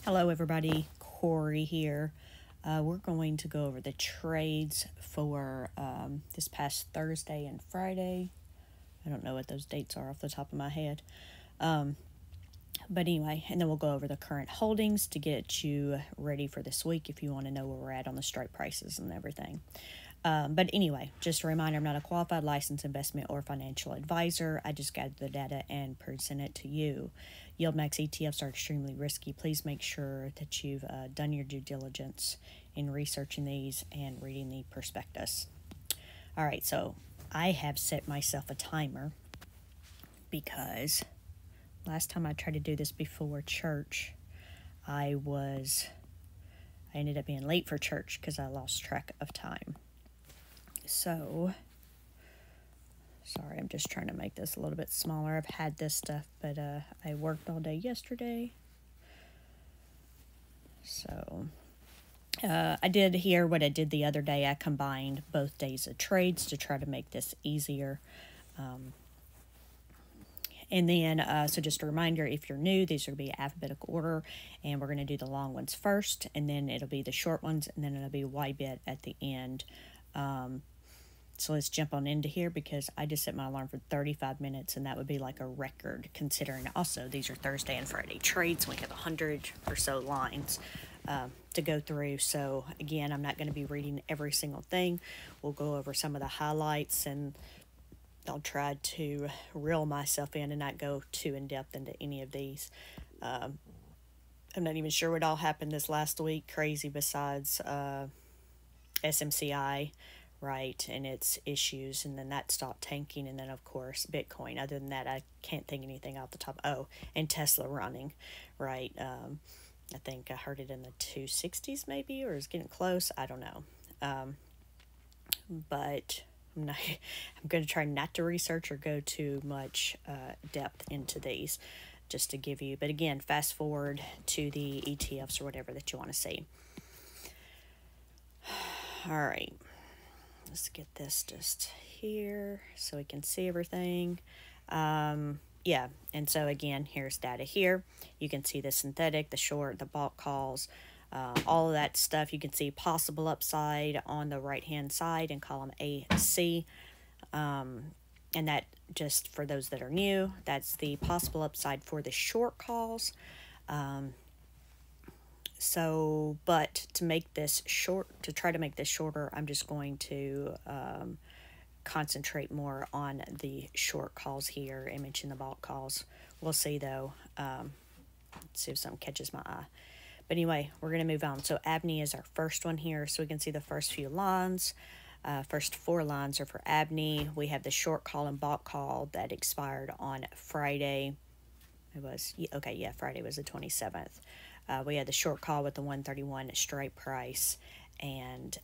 Hello everybody, Corey here. We're going to go over the trades for this past Thursday and Friday. I don't know what those dates are off the top of my head. But anyway, and then we'll go over the current holdings to get you ready for this week if you want to know where we're at on the strike prices and everything. But anyway, just a reminder, I'm not a qualified licensed investment or financial advisor. I just gathered the data and present it to you. YieldMax ETFs are extremely risky. Please make sure that you've done your due diligence in researching these and reading the prospectus. All right, so I have set myself a timer because last time I tried to do this before church, I ended up being late for church because I lost track of time. So, sorry, I'm just trying to make this a little bit smaller. I've had this stuff, but I worked all day yesterday. So, I did here what I did the other day. I combined both days of trades to try to make this easier. And then, so just a reminder, if you're new, these are going to be alphabetical order, and we're going to do the long ones first, and then it'll be the short ones, and then it'll be YBIT at the end. So let's jump on into here because I just set my alarm for 35 minutes, and that would be like a record considering also these are Thursday and Friday trades. We have 100 or so lines to go through. So again, I'm not going to be reading every single thing. We'll go over some of the highlights, and I'll try to reel myself in and not go too in-depth into any of these. I'm not even sure what all happened this last week. Crazy besides SMCI, right, and its issues, and then that stopped tanking, and then of course Bitcoin. Other than that, I can't think anything off the top. Oh, and Tesla running, right. I think I heard it in the 260s maybe, or is getting close. I don't know. But I'm going to try not to research or go too much depth into these, just to give you. But again, fast forward to the ETFs or whatever that you want to see. All right. Let's get this just here so we can see everything. Yeah, and so again, here's data here. You can see the synthetic, the short, the bulk calls, all of that stuff. You can see possible upside on the right-hand side in column A, C. And that, just for those that are new, that's the possible upside for the short calls. But to make this try to make this shorter, I'm just going to concentrate more on the short calls here and mention the bulk calls. We'll see though. Let's see if something catches my eye. But anyway, we're going to move on. So ABNY is our first one here. So we can see the first few lines. First 4 lines are for ABNY. We have the short call and bulk call that expired on Friday. Friday was the 27th. We had the short call with the 131 strike price, and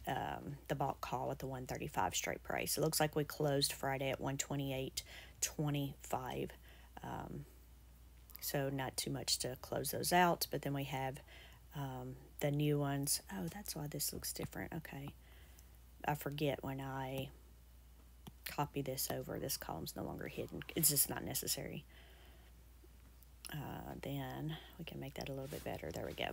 the bulk call with the 135 strike price. It looks like we closed Friday at 128.25. So not too much to close those out. But then we have the new ones. Oh, that's why this looks different. Okay. I forget when I copy this over. This column's no longer hidden. It's just not necessary. Then we can make that a little bit better. There we go.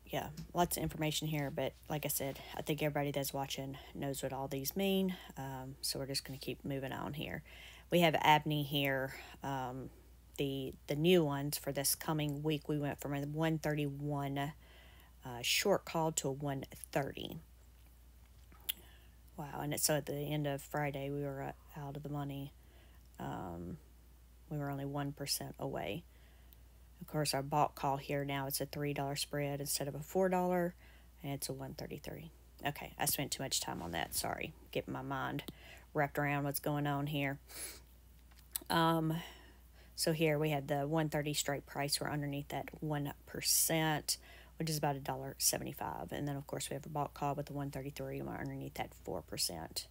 Yeah, lots of information here, but like I said, I think everybody that's watching knows what all these mean. So we're just going to keep moving on here. We have ABNY here. The new ones for this coming week, we went from a 131 short call to a 130. Wow, and so at the end of Friday, we were out of the money. We were only 1% away. Of course, our bulk call here now, it's a $3 spread instead of a $4, and it's a 133. Okay, I spent too much time on that. Sorry, getting my mind wrapped around what's going on here. So here we have the 130 strike price. We're underneath that 1%, which is about $1.75. And then, of course, we have a bulk call with the 133, and we're underneath that 4%.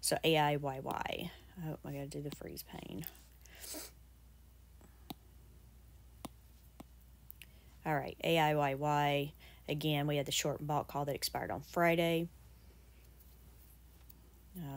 So AIYY. Oh, I got to do the freeze pane. All right, AIYY. Again, we had the short and bulk call that expired on Friday.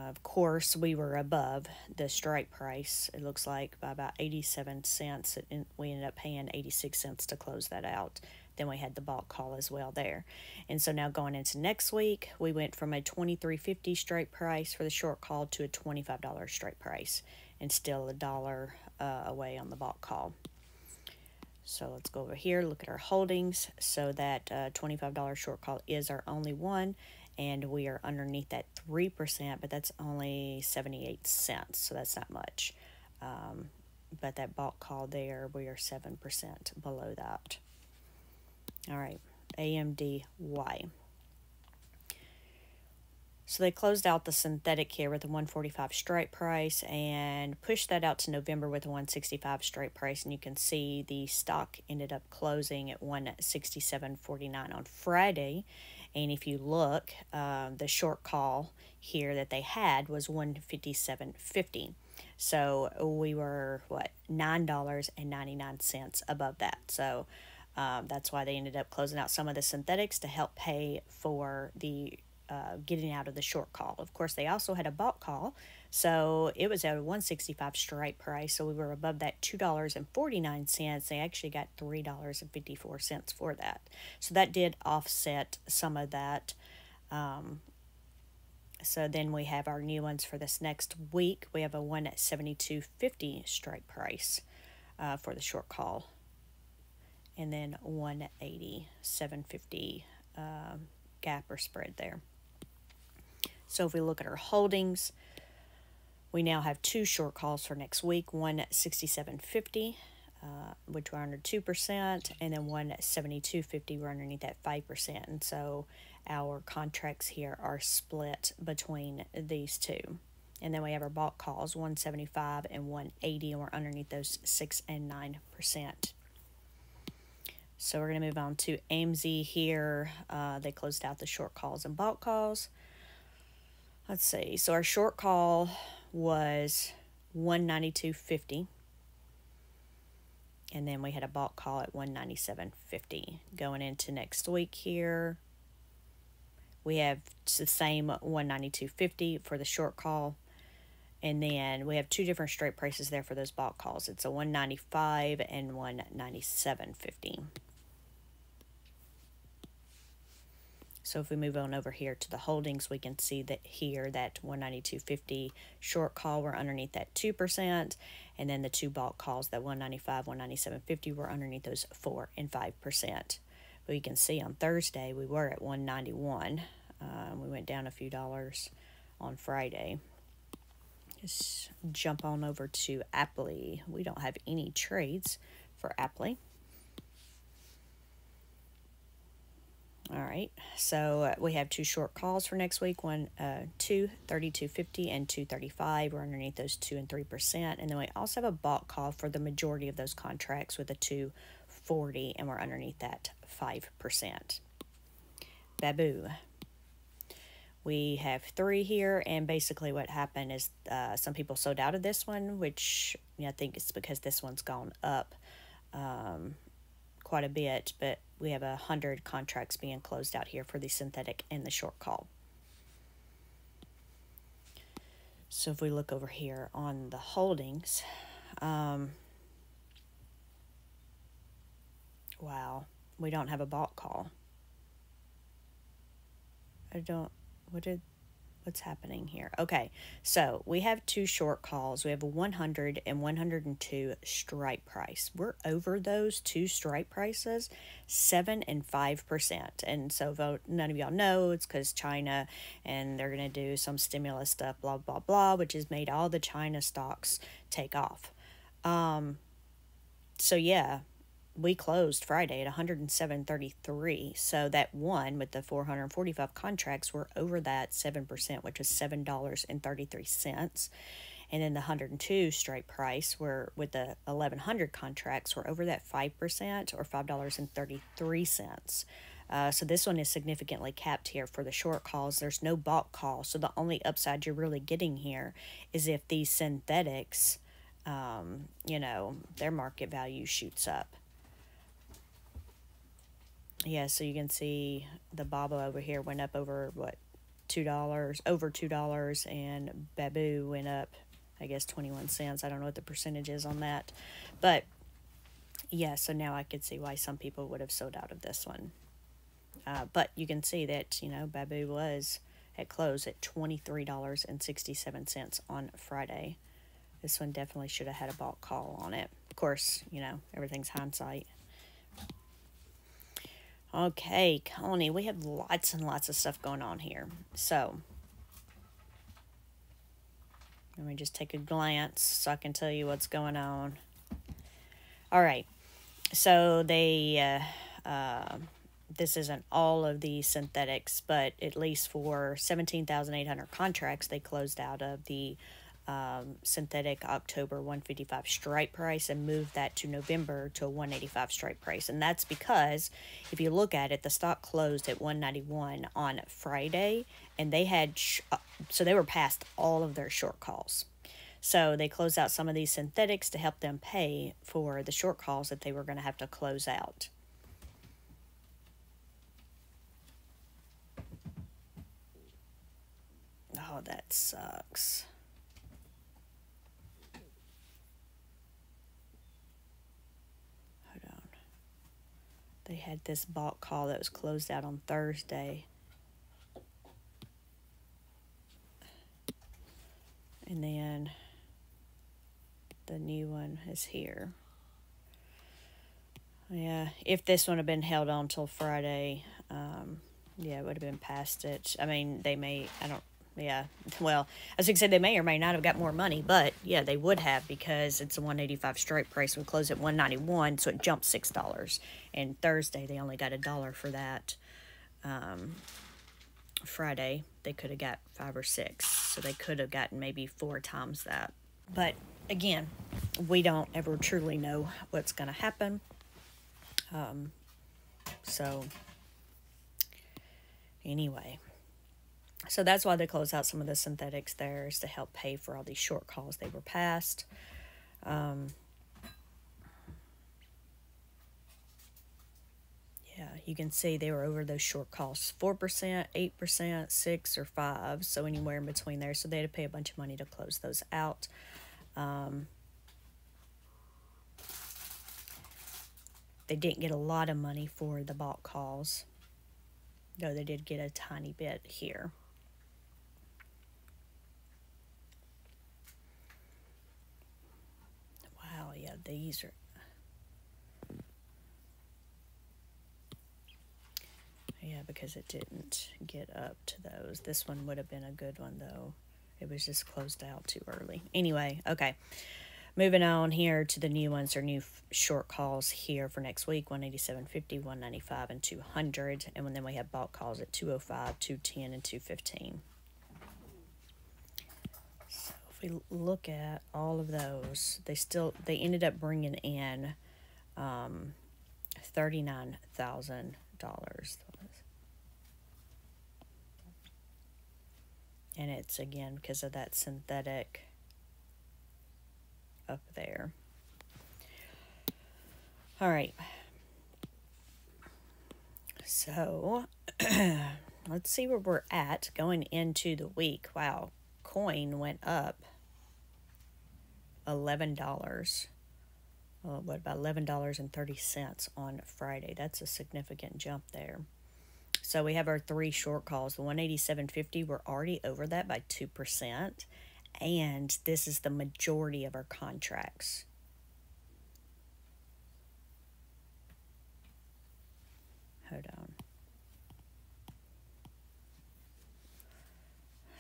Of course, we were above the strike price, it looks like, by about 87 cents. We ended up paying 86 cents to close that out. Then we had the bulk call as well there. And so now going into next week, we went from a $23.50 strike price for the short call to a $25 strike price, and still a dollar away on the bulk call. So let's go over here, look at our holdings. So that $25 short call is our only one, and we are underneath that 3%, but that's only 78 cents, so that's not much. But that bulk call there, we are 7% below that. All right, AMDY. So they closed out the synthetic here with a 145 strike price and pushed that out to November with a 165 strike price. And you can see the stock ended up closing at 167.49 on Friday. And if you look, the short call here that they had was 157.50. So we were, $9.99 above that. So that's why they ended up closing out some of the synthetics to help pay for the getting out of the short call. Of course, they also had a bulk call, so it was at a 165 strike price, so we were above that $2.49. They actually got $3.54 for that. So that did offset some of that. So then we have our new ones for this next week. We have a 172.50 strike price for the short call, and then 187.50 gap or spread there. So if we look at our holdings, we now have two short calls for next week, 167.50, which we're under 2%, and then 172.50, we're underneath that 5%. And so our contracts here are split between these two. And then we have our bulk calls, 175 and 180, and we're underneath those 6 and 9%. So we're going to move on to AMZ here. They closed out the short calls and bulk calls. Let's see. So our short call was 192.50. And then we had a bulk call at 197.50. Going into next week here, we have the same 192.50 for the short call. And then we have two different straight prices there for those bulk calls. It's a 195 and 197.50. So if we move on over here to the holdings, we can see that here that 192.50 short call, we're underneath that 2%, and then the two bulk calls, that 195, 197.50, we're underneath those 4 and 5%. But you can see on Thursday we were at 191. We went down a few dollars on Friday. Just jump on over to Appley. We don't have any trades for Appley. All right, so we have two short calls for next week, 232.50 and 235. We're underneath those 2 and 3%. And then we also have a bulk call for the majority of those contracts with a 240, and we're underneath that 5%. Babu. We have three here, and basically what happened is some people sold out of this one, which I think it's because this one's gone up quite a bit, but we have 100 contracts being closed out here for the synthetic and the short call. So if we look over here on the holdings, wow, we don't have a bulk call. What's happening here? Okay, so we have two short calls. We have a 100 and 102 strike price. We're over those two strike prices, 7 and 5%. And so none of y'all know it's because China, and they're going to do some stimulus stuff, blah, blah, blah, which has made all the China stocks take off. So yeah, we closed Friday at 107.33. So that one with the 445 contracts, we're over that 7%, which was $7.33. And then the 102 strike price, we're with the 1,100 contracts, we're over that 5% or $5.33. So this one is significantly capped here for the short calls. There's no bulk call. So the only upside you're really getting here is if these synthetics, their market value shoots up. Yeah, so you can see the BABA over here went up over, $2, over $2, and Babu went up, I guess, 21 cents. I don't know what the percentage is on that. But, yeah, so now I could see why some people would have sold out of this one. But you can see that, Babu was at close at $23.67 on Friday. This one definitely should have had a bought call on it. Of course, everything's hindsight. Okay, Connie, we have lots and lots of stuff going on here. So, let me just take a glance so I can tell you what's going on. All right, so this isn't all of the synthetics, but at least for 17,800 contracts, they closed out of the synthetic October 155 strike price and moved that to November to a 185 strike price. And that's because if you look at it, the stock closed at 191 on Friday, and they had so they were past all of their short calls. So they closed out some of these synthetics to help them pay for the short calls that they were going to have to close out. Oh, that sucks. They had this bought call that was closed out on Thursday. And then the new one is here. Yeah, if this one had been held on till Friday, yeah, it would have been past it. I mean, well, as you said, they may or may not have got more money, but yeah, they would have, because it's a 185 strike price. We closed at 191, so it jumped $6. And Thursday, they only got $1 for that. Friday, they could have got 5 or 6, so they could have gotten maybe 4 times that. But again, we don't ever truly know what's going to happen. So anyway. So that's why they closed out some of the synthetics there, is to help pay for all these short calls they were past. Yeah, you can see they were over those short calls. 4%, 8%, 6 or 5, so anywhere in between there. So they had to pay a bunch of money to close those out. They didn't get a lot of money for the bought calls, though they did get a tiny bit here. Wow, yeah, these are... Yeah, because it didn't get up to those. This one would have been a good one, though. It was just closed out too early. Anyway, okay. Moving on here to the new ones, or new short calls here for next week, 187.50, 195, and 200. And then we have bought calls at 205, 210, and 215. So if we look at all of those, they ended up bringing in $39,000. And it's, again, because of that synthetic up there. All right. So, let's see where we're at going into the week. Wow. Coin went up $11. What about $11.30 on Friday? That's a significant jump there. So we have our 3 short calls. The 187.50, we're already over that by 2%. And this is the majority of our contracts. Hold on.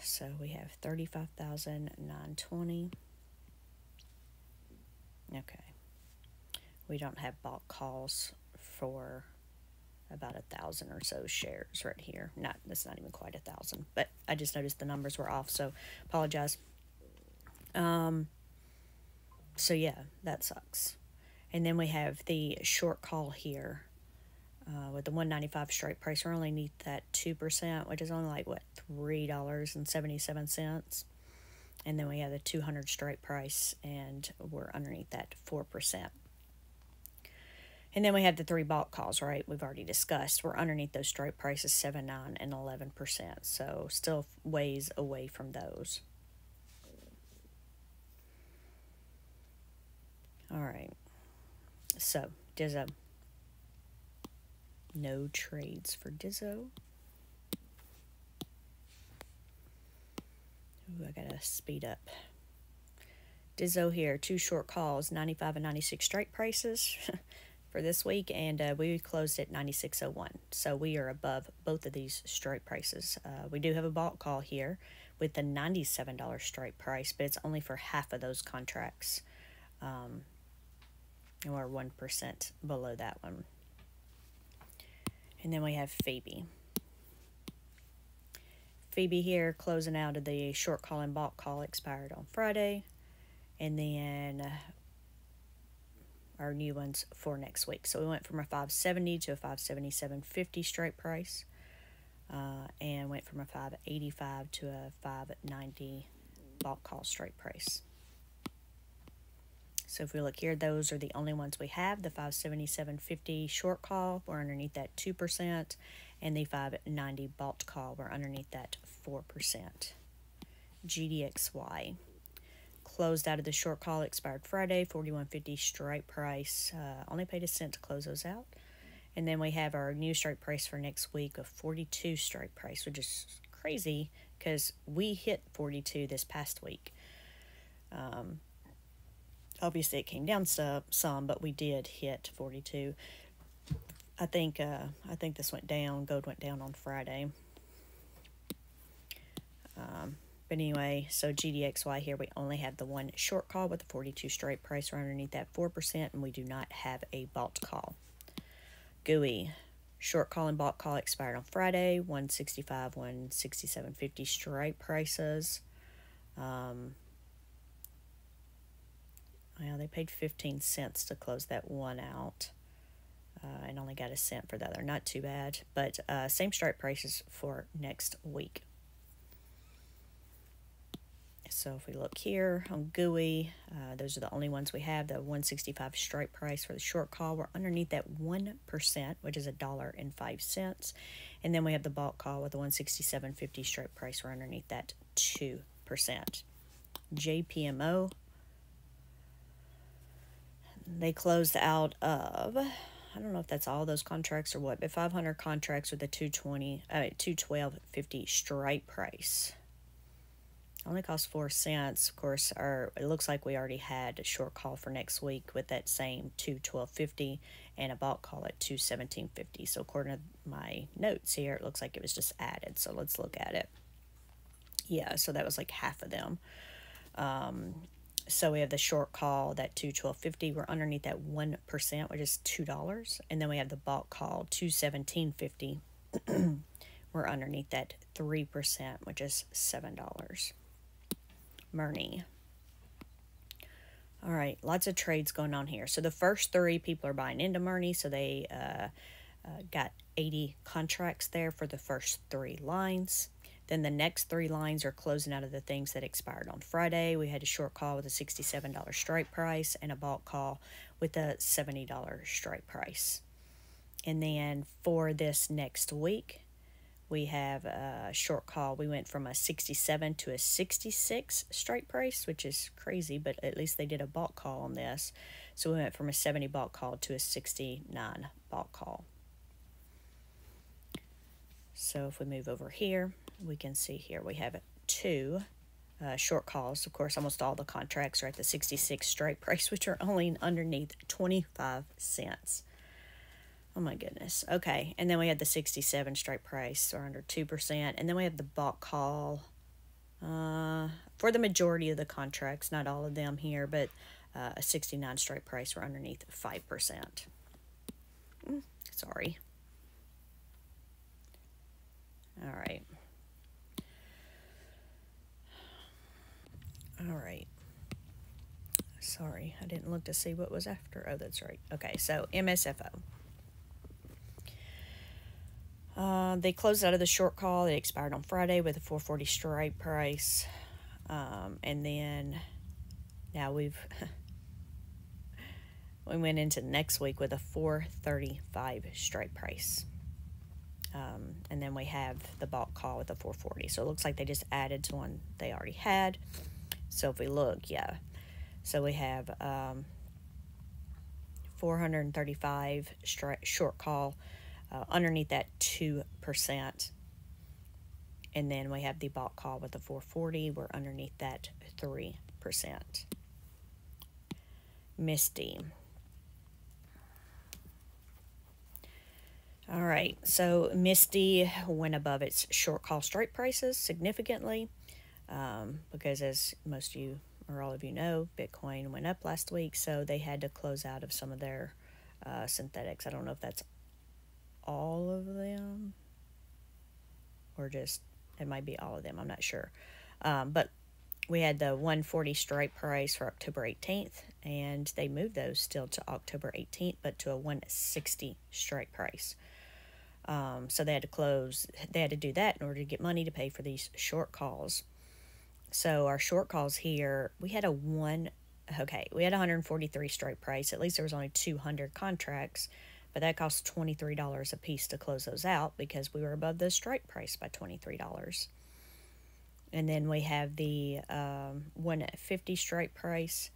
So we have 35,920. Okay. We don't have bought calls for about 1,000 or so shares right here. That's not even quite 1,000, but I just noticed the numbers were off, so apologize. So yeah, that sucks. And then we have the short call here with the 195 strike price. We're only need that 2%, which is only like, what, $3.77. And then we have the 200 strike price, and we're underneath that 4%. And then we have the 3 bulk calls, right? We've already discussed. We're underneath those strike prices, 7, 9, and 11%. So still ways away from those. All right. So Dizzo. No trades for Dizzo. Ooh, I gotta speed up. Dizzo here, 2 short calls, 95 and 96 strike prices for this week, and we closed at 96.01. So we are above both of these strike prices. We do have a bulk call here with the $97 strike price, but it's only for half of those contracts. And we're 1% below that one. And then we have Phoebe. Phoebe here closing out of the short call and bulk call expired on Friday. And then our new ones for next week. So we went from a 570 to a 577.50 strike price, and went from a 585 to a 590 bulk call strike price. So if we look here, those are the only ones we have. The 577.50 short call, we're underneath that 2%, and the 590 bulk call, we're underneath that 4%. GDXY. Closed out of the short call, expired Friday, 41.50 strike price. Only paid a cent to close those out. And then we have our new strike price for next week of 42 strike price, which is crazy because we hit 42 this past week. Obviously, it came down some, but we did hit 42. I think this went down. Gold went down on Friday. But anyway, so GDXY here, we only have the one short call with the 42 strike price. We're underneath that 4%, and we do not have a bulk call. GUI, short call and bulk call expired on Friday, 165, 167.50 strike prices. Well, they paid 15 cents to close that one out, and only got a cent for the other. Not too bad, but same strike prices for next week. So if we look here on GUI, those are the only ones we have. The 165 strike price for the short call, we're underneath that 1%, which is $1.05. And then we have the bulk call with the 167.50 strike price. We're underneath that 2%. JPMO, they closed out of, I don't know if that's all those contracts or what, but 500 contracts with a 212.50 strike price. Only cost 4 cents. Of course, it looks like we already had a short call for next week with that same 212.50 and a bulk call at 217.50. So according to my notes here, it looks like it was just added. So let's look at it. Yeah, so that was like half of them. So we have the short call, that 212.50. We're underneath that 1%, which is $2. And then we have the bulk call, 217.50. We're underneath that 3%, which is $7. Murney. All right, lots of trades going on here. So the first 3 people are buying into Murney, so they got 80 contracts there for the first 3 lines. Then the next 3 lines are closing out of the things that expired on Friday. We had a short call with a $67 strike price and a bulk call with a $70 strike price. And then for this next week, we have a short call. We went from a 67 to a 66 strike price, which is crazy, but at least they did a bulk call on this. So we went from a 70 bulk call to a 69 bulk call. So if we move over here, we can see here we have 2 short calls. Of course, almost all the contracts are at the 66 strike price, which are only underneath 25 cents. Oh my goodness. Okay, and then we had the 67 strike price, or under 2%, and then we have the bulk call for the majority of the contracts, not all of them here, but a 69 strike price, we're underneath 5%. Sorry. All right. All right. Sorry, I didn't look to see what was after. Oh, that's right. Okay, so MSFO. They closed out of the short call. They expired on Friday with a 440 strike price. And then now we've We went into next week with a 435 strike price. And then we have the bulk call with a 440. So it looks like they just added to one they already had. So if we look, yeah. So we have 435 short call, underneath that 2%. And then we have the bulk call with the 440. We're underneath that 3%. Misty. All right, so Misty went above its short call strike prices significantly because, as most of you or all of you know, Bitcoin went up last week, so they had to close out of some of their synthetics. I don't know if that's all of them or just it might be all of them. I'm not sure. But we had the 140 strike price for October 18th, and they moved those still to October 18th, but to a 160 strike price. So they had to do that in order to get money to pay for these short calls. So our short calls here, we had 143 strike price. At least there was only 200 contracts, but that cost $23 a piece to close those out because we were above the strike price by $23. And then we have the 150 strike price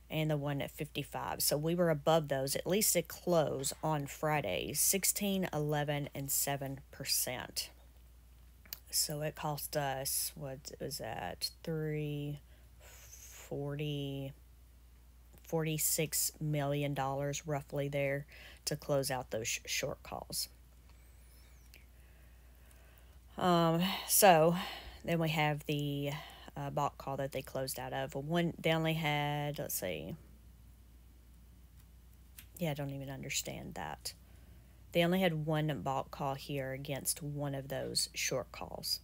and the one at 55. So we were above those. At least it closed on Friday, 16, 11, and 7%. So it cost us, what was that, $46 million roughly there to close out those short calls. So then we have the bulk call that they closed out of. They only had, let's see. Yeah, I don't even understand that. They only had one bulk call here against one of those short calls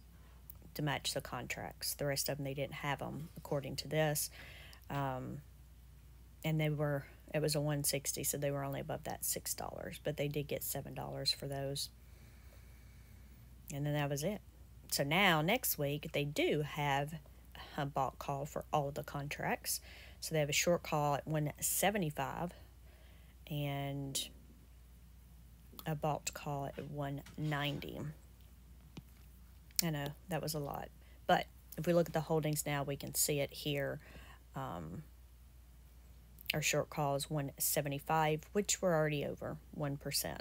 to match the contracts. The rest of them, they didn't have them according to this. And it was a 160, so they were only above that $6, but they did get $7 for those. And then that was it. So now next week they do have a bulk call for all of the contracts. So they have a short call at 175 and a bulk call at 190. I know that was a lot, but if we look at the holdings now, we can see it here. Our short call is 175, which we're already over 1%.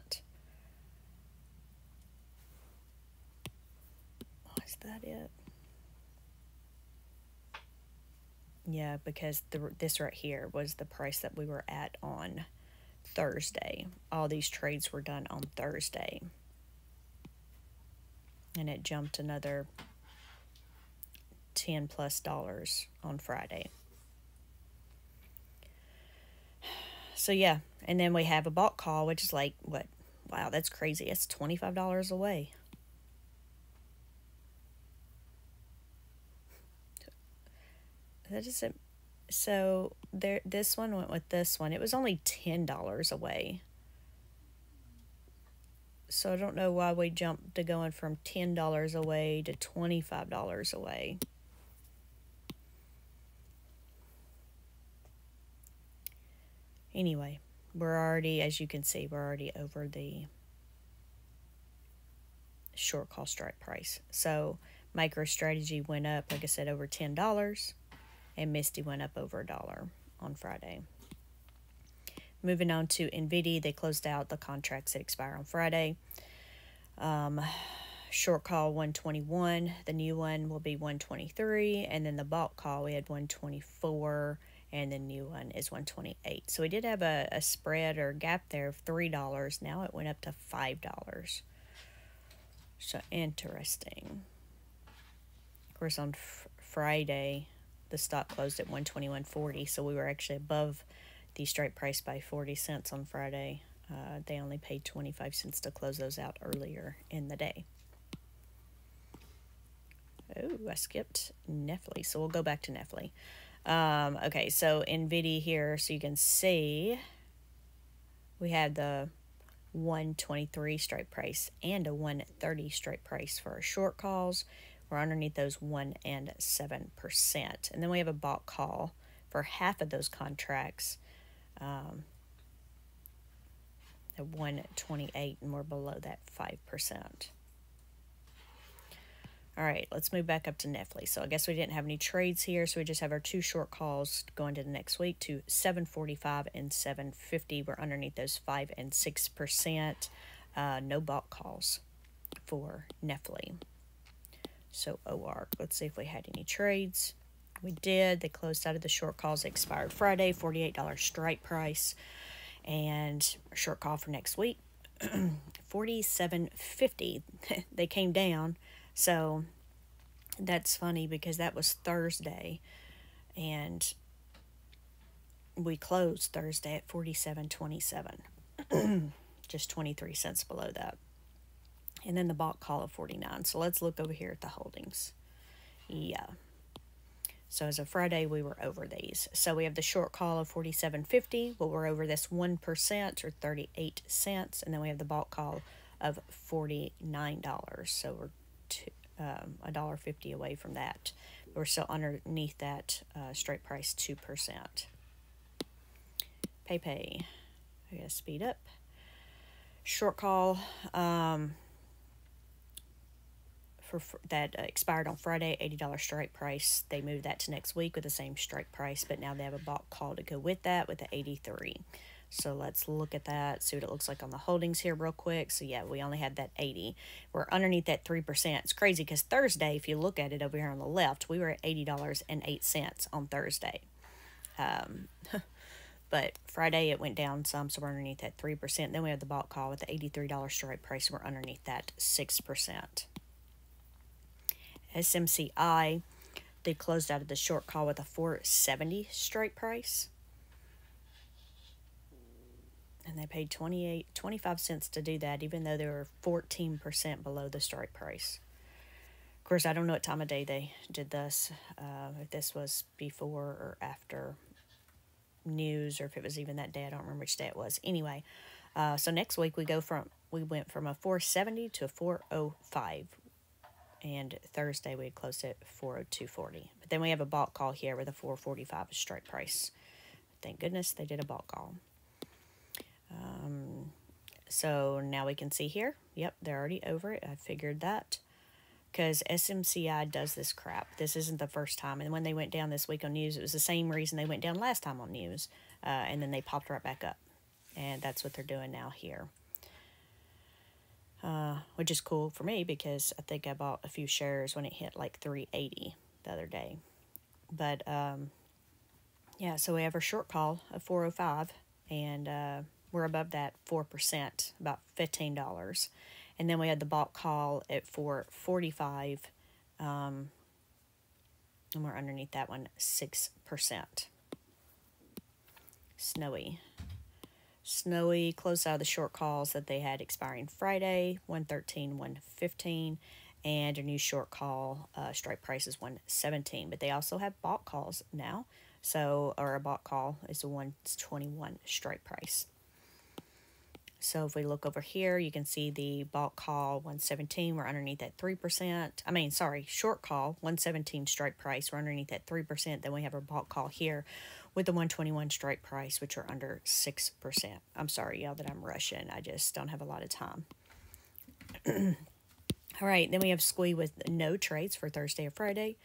Is that it? Yeah, because this right here was the price that we were at on Thursday. All these trades were done on Thursday. And it jumped another $10+ on Friday. So yeah, and then we have a bulk call, which is like, what? Wow, that's crazy. It's $25 away. That isn't, so there. This one went with this one. It was only $10 away. So I don't know why we jumped to going from $10 away to $25 away. Anyway, we're already, as you can see, we're already over the short call strike price. So MicroStrategy went up, like I said, over $10, and Misty went up over $1 on Friday. Moving on to NVIDIA, they closed out the contracts that expire on Friday. Short call 121, the new one will be 123, and then the bulk call we had 124, and the new one is 128. So we did have a spread or gap there of $3. Now it went up to $5. So interesting. Of course, on Friday, the stock closed at 121.40, so we were actually above the strike price by 40 cents on Friday. They only paid 25 cents to close those out earlier in the day. Oh, I skipped Nefli, so we'll go back to Nefli. Okay, so NVIDIA here, so you can see we had the 123 strike price and a 130 strike price for our short calls. We're underneath those 1% and 7%. And then we have a bulk call for half of those contracts at 128, and we're below that 5%. All right, let's move back up to Netflix. So I guess we didn't have any trades here, so we just have our two short calls going to the next week to 745 and 750. We're underneath those 5 and 6%. No bought calls for Netflix. So OR, let's see if we had any trades. We did. They closed out of the short calls. They expired Friday, $48 strike price. And a short call for next week, 47.50. They came down. So that's funny because that was Thursday, and we closed Thursday at 47.27, just 23 cents below that. And then the bought call of 49. So let's look over here at the holdings. Yeah. So as of Friday, we were over these. So we have the short call of 47.50. Well, we're over this 1% or 38 cents. And then we have the bought call of $49. So we're $1.50 away from that. We're still underneath that straight price 2%. PayPay. I gotta speed up. Short call for that expired on Friday, $80 strike price. They moved that to next week with the same strike price, but now they have a bought call to go with that with the 83. So let's look at that, see what it looks like on the holdings here real quick. So yeah, we only had that 80. We're underneath that 3%. It's crazy because Thursday, if you look at it over here on the left, we were at $80.08 on Thursday. But Friday it went down some, so we're underneath that 3%. Then we have the bought call with the $83 strike price, and we're underneath that 6%. SMCI, they closed out of the short call with a 470 strike price. And they paid 25 cents to do that, even though they were 14% below the strike price. Of course, I don't know what time of day they did this, if this was before or after news, or if it was even that day. I don't remember which day it was. Anyway, so next week we went from a 470 to a 405. And Thursday we had closed at 402.40. But then we have a bought call here with a 445 strike price. Thank goodness they did a bought call. So now we can see here. Yep, they're already over it. I figured that. Because SMCI does this crap. This isn't the first time. And when they went down this week on news, it was the same reason they went down last time on news. And then they popped right back up. And that's what they're doing now here. Which is cool for me because I think I bought a few shares when it hit like 380 the other day. But, yeah, so we have our short call of 405. And we're above that 4%, about $15. And then we had the bought call at 445, and we're underneath that one, 6%. Snowy closed out of the short calls that they had expiring Friday, 113, 115, and a new short call strike price is 117. But they also have bought calls now, so, or a bought call is a 121 strike price. So if we look over here, you can see the bought call 117. We're underneath that 3%. Short call 117 strike price. We're underneath that 3%. Then we have our bought call here with the 121 strike price, which are under 6%. I'm sorry, y'all, that I'm rushing. I just don't have a lot of time. All right, then we have squee with no trades for Thursday or Friday.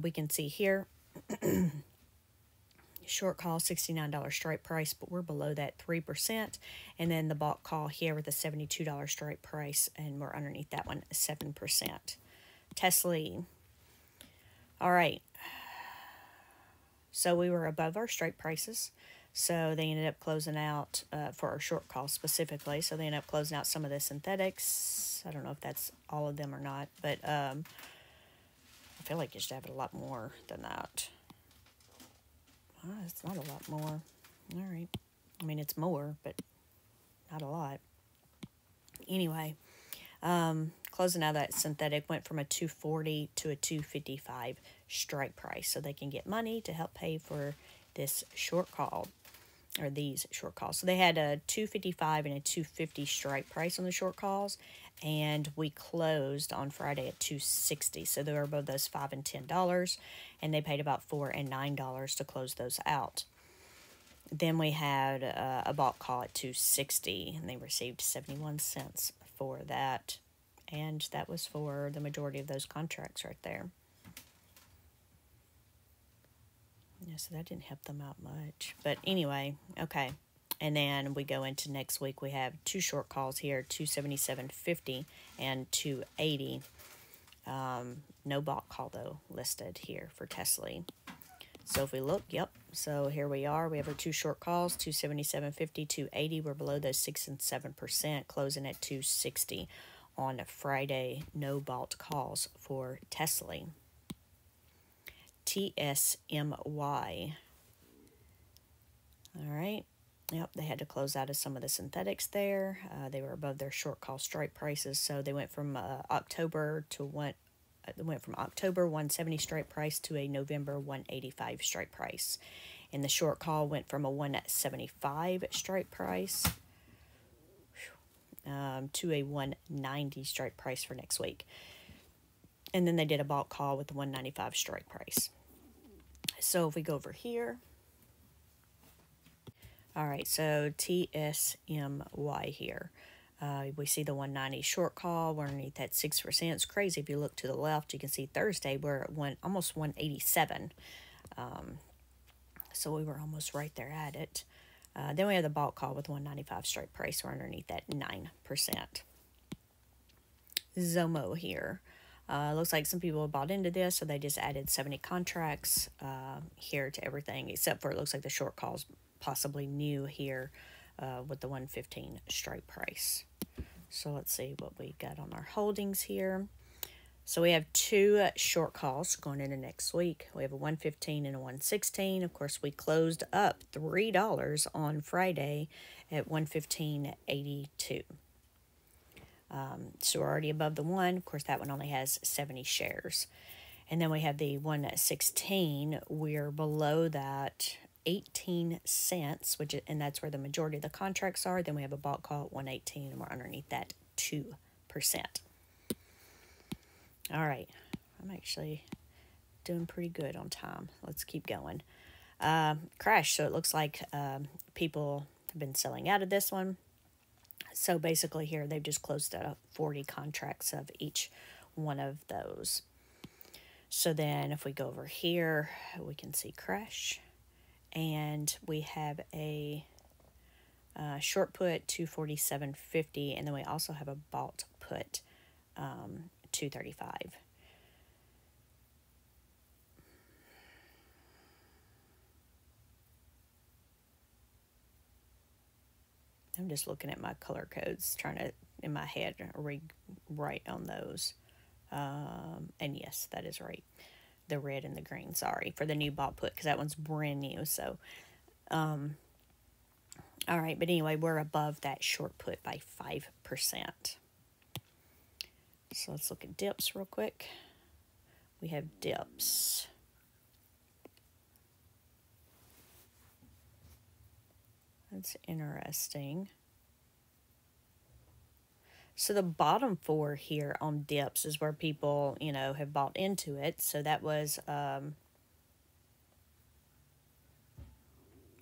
We can see here. Short call, $69 strike price, but we're below that 3%. And then the bought call here with a $72 strike price, and we're underneath that one, 7%. Tesla. All right. So we were above our strike prices. So they ended up closing out for our short call specifically. So they ended up closing out some of the synthetics. I don't know if that's all of them or not, but I feel like you should have it a lot more than that. It's not a lot more. All right. I mean, it's more, but not a lot. Anyway, closing out that synthetic went from a 240 to a 255 strike price. So they can get money to help pay for this short call, or these short calls. So they had a 255 and a 250 strike price on the short calls. And we closed on Friday at 260. So they were above those $5 and $10. And they paid about $4 and $9 to close those out. Then we had a bought call at 260, and they received 71 cents for that. And that was for the majority of those contracts right there. Yeah, so that didn't help them out much. But anyway, okay. And then we go into next week. We have two short calls here, 277.50 and 280. No bought call, though, listed here for Tesla. So if we look, yep. So here we are. We have our two short calls, 277.50, 280. We're below those 6 and 7%, closing at 260 on Friday. No bought calls for Tesla. TSMY. All right. Yep, they had to close out of some of the synthetics there. They were above their short call strike prices, so they went from October 170 strike price to a November 185 strike price. And the short call went from a 175 strike price to a 190 strike price for next week. And then they did a bought call with the 195 strike price. So if we go over here, all right, so TSMY here. We see the 190 short call. We're underneath that 6%. It's crazy. If you look to the left, you can see Thursday we're at almost 187. So we were almost right there at it. Then we have the bought call with 195 strike price. We're underneath that 9%. Zomo here. Looks like some people have bought into this, so they just added 70 contracts here to everything, except for it looks like the short calls possibly new here with the 115 strike price. So let's see what we got on our holdings here. So we have two short calls going into next week. We have a 115 and a 116. Of course, we closed up $3 on Friday at 115.82. So we're already above the one. Of course, that one only has 70 shares. And then we have the 116. We're below that 18 cents, and that's where the majority of the contracts are. Then we have a bought call at 118, and we're underneath that 2%. All right, I'm actually doing pretty good on time. Let's keep going. Crash. So it looks like people have been selling out of this one. So basically here they've just closed out 40 contracts of each one of those. So then if we go over here, we can see crash. And we have a short put 247.50, and then we also have a bought put 235. I'm just looking at my color codes, trying to, in my head, read right on those. And yes, that is right. The red and the green, sorry, for the new bought put, because that one's brand new. So, all right, but anyway, we're above that short put by 5%. So let's look at dips real quick. We have dips. That's interesting. So the bottom four here on dips is where people, have bought into it. So that was, oh,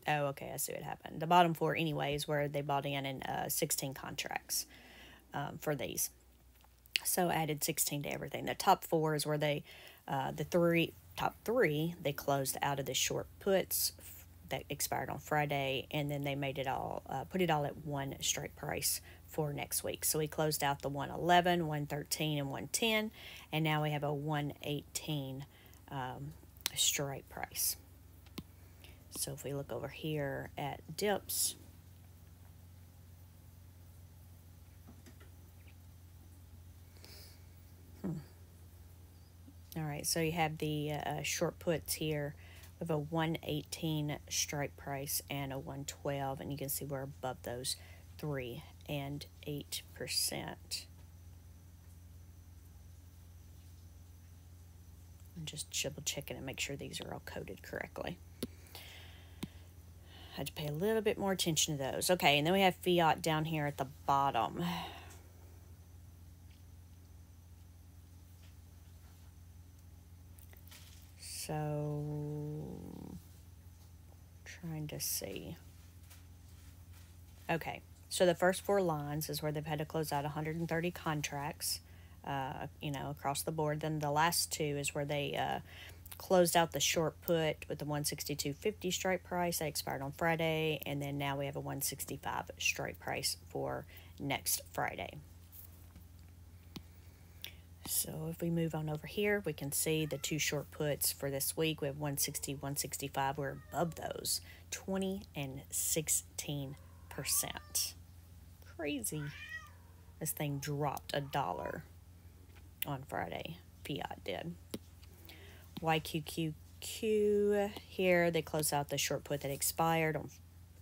okay, I see what happened. The bottom four, anyway, is where they bought in 16 contracts for these. So added 16 to everything. The top four is where they, top three, they closed out of the short puts that expired on Friday, and then they made it all, put it all at one strike price for next week. So we closed out the 111, 113, and 110, and now we have a 118 strike price. So if we look over here at dips, all right, so you have the short puts here with a 118 strike price and a 112, and you can see we're above those 3 and 8%. I'm just double checking and make sure these are all coded correctly. I had to pay a little bit more attention to those. Okay, and then we have fiat down here at the bottom. So Trying to see. Okay, so the first 4 lines is where they've had to close out 130 contracts, you know, across the board. Then the last 2 is where they closed out the short put with the 162.50 strike price that expired on Friday, and then now we have a 165 strike price for next Friday. So if we move on over here, we can see the 2 short puts for this week. We have 160, 165. We're above those, 20 and 16%. Crazy. This thing dropped $1 on Friday. Fiat did. YQQQ here, they closed out the short put that expired on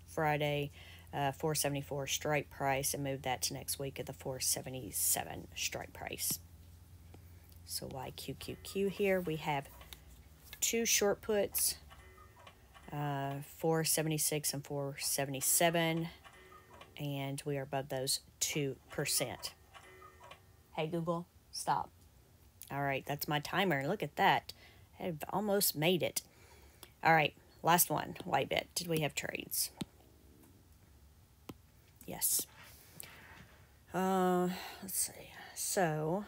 Friday, 474 strike price, and moved that to next week at the 477 strike price. So YQQQ here, we have 2 short puts, 476 and 477, and we are above those 2%. Hey Google, stop. All right, that's my timer. Look at that. I've almost made it. All right, last one. Whitebit. Did we have trades? Yes. Let's see. So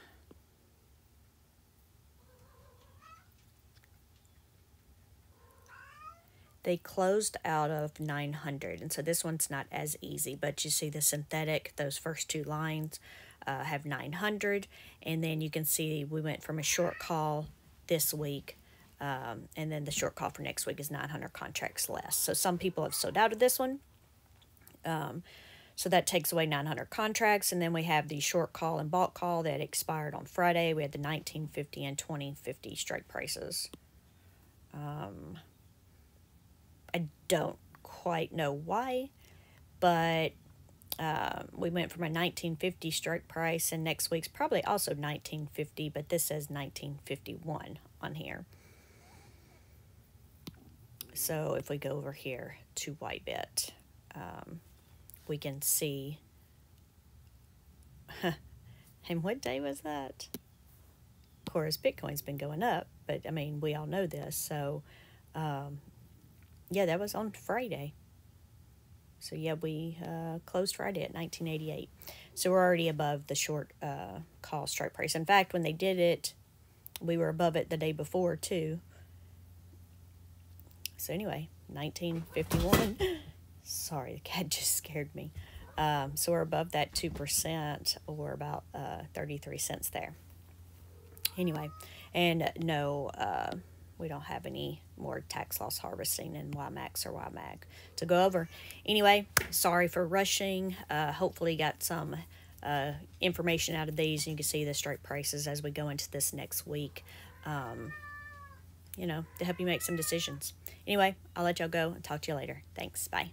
they closed out of 900, and so this one's not as easy, but you see the synthetic, those first 2 lines have 900, and then you can see we went from a short call this week, and then the short call for next week is 900 contracts less. So some people have sold out of this one, so that takes away 900 contracts, and then we have the short call and bulk call that expired on Friday. We had the 1950 and 2050 strike prices. I don't quite know why, but we went from a 1950 strike price, and next week's probably also 1950, but this says 1951 on here. So if we go over here to Whitebit, we can see, and what day was that? Of course, Bitcoin's been going up, but I mean, we all know this, so yeah, that was on Friday. So yeah, we closed Friday at 1988. So we're already above the short call strike price. In fact, when they did it, we were above it the day before too. So anyway, 1951. Sorry, the cat just scared me. So we're above that 2%, or about 33 cents there. Anyway, and no, we don't have any more tax loss harvesting in YieldMax or YMAG to go over. Anyway, sorry for rushing. Hopefully got some information out of these. You can see the strike prices as we go into this next week, you know, to help you make some decisions. Anyway, I'll let y'all go and talk to you later. Thanks. Bye.